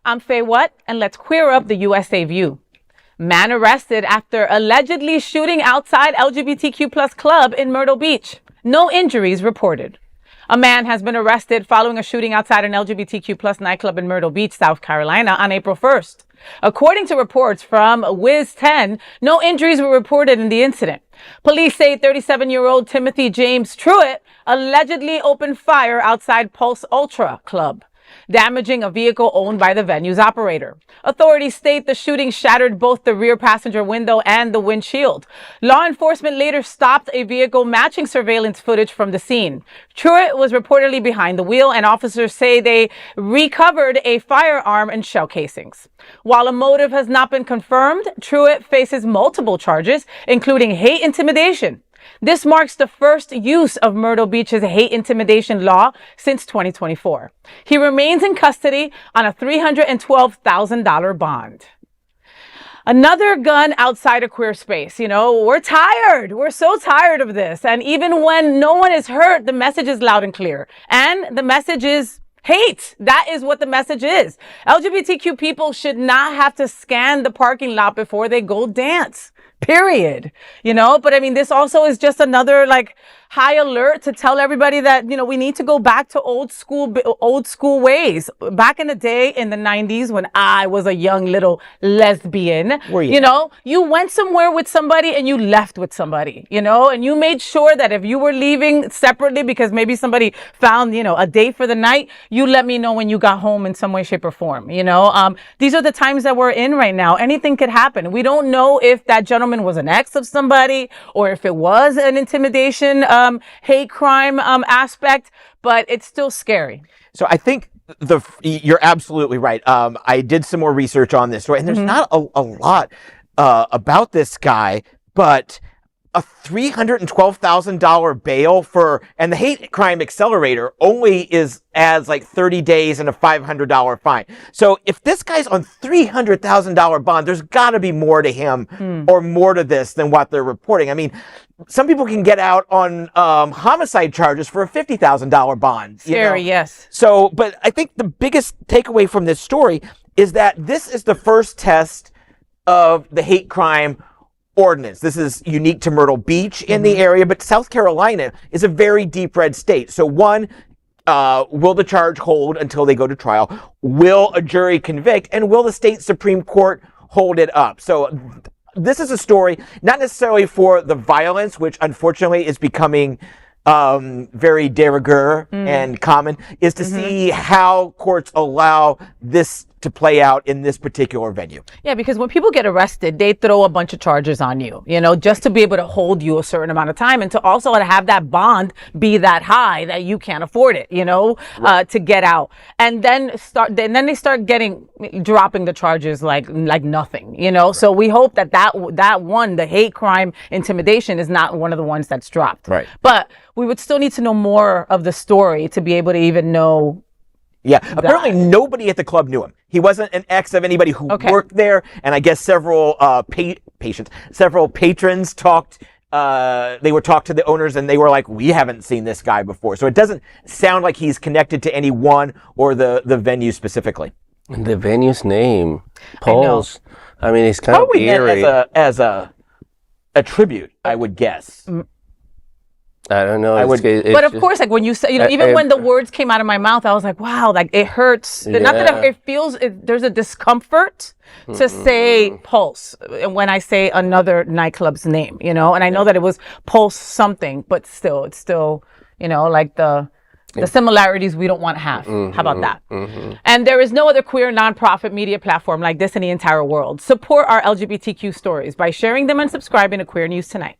I'm Faye What, and let's queer up the USA view. Man arrested after allegedly shooting outside LGBTQ plus club in Myrtle Beach. No injuries reported. A man has been arrested following a shooting outside an LGBTQ plus nightclub in Myrtle Beach, South Carolina on April 1st. According to reports from WIST, no injuries were reported in the incident. Police say 37-year-old Timothy James Truett allegedly opened fire outside Pulse Ultra Club, damaging a vehicle owned by the venue's operator. Authorities state the shooting shattered both the rear passenger window and the windshield. Law enforcement later stopped a vehicle matching surveillance footage from the scene. Truett was reportedly behind the wheel, and officers say they recovered a firearm and shell casings. While a motive has not been confirmed, Truett faces multiple charges, including hate intimidation. This marks the first use of Myrtle Beach's hate intimidation law since 2024. He remains in custody on a $312,000 bond. Another gun outside a queer space. You know, we're tired. We're so tired of this. And even when no one is hurt, the message is loud and clear. And the message is hate. That is what the message is. LGBTQ people should not have to scan the parking lot before they go dance. Period. You know, but I mean, this also is just another high alert to tell everybody that, you know, we need to go back to old school ways. Back in the day in the 90s when I was a young little lesbian, you know, you went somewhere with somebody and you left with somebody, you know, and you made sure that if you were leaving separately because maybe somebody found, you know, a date for the night, you let me know when you got home in some way, shape or form. You know, these are the times that we're in right now. Anything could happen. We don't know if that gentleman was an ex of somebody or if it was an intimidation hate crime aspect, but it's still scary. So I think you're absolutely right. I did some more research on this story, and there's not a lot about this guy, but a $312,000 bail and the hate crime accelerator only adds 30 days and a $500 fine. So if this guy's on $300,000 bond, there's got to be more to him or more to this than what they're reporting. I mean, some people can get out on homicide charges for a $50,000 bond. Scary, yes. So, but I think the biggest takeaway from this story is that this is the first test of the hate crime ordinance. This is unique to Myrtle Beach in the area, but South Carolina is a very deep red state. So one, will the charge hold until they go to trial? Will a jury convict? And will the state Supreme Court hold it up? So this is a story, not necessarily for the violence, which unfortunately is becoming very de rigueur and common, is to see how courts allow this to play out in this particular venue. Yeah, because when people get arrested, they throw a bunch of charges on you, you know, just to be able to hold you a certain amount of time and to also have that bond be that high that you can't afford it, you know, to get out. And then they start dropping the charges like nothing, you know. Right. So we hope that one, the hate crime intimidation, is not one of the ones that's dropped. Right. But we would still need to know more of the story to be able to even know. Yeah, apparently nobody at the club knew him. He wasn't an ex of anybody who worked there, and I guess several patrons talked. They were talked to the owners, and they were like, "We haven't seen this guy before." So it doesn't sound like he's connected to anyone or the venue specifically. The venue's name, Pulse. I mean, it's kind probably of eerie. As a tribute, I would guess. I don't know. But of course, when you say, you know, even when the words came out of my mouth, I was like, wow, it hurts. Yeah. Not that it feels, there's a discomfort to say Pulse when I say another nightclub's name, you know, and I know that it was Pulse something, but still, it's still, you know, the similarities we don't want to have. How about that? And there is no other queer nonprofit media platform like this in the entire world. Support our LGBTQ stories by sharing them and subscribing to Queer News Tonight.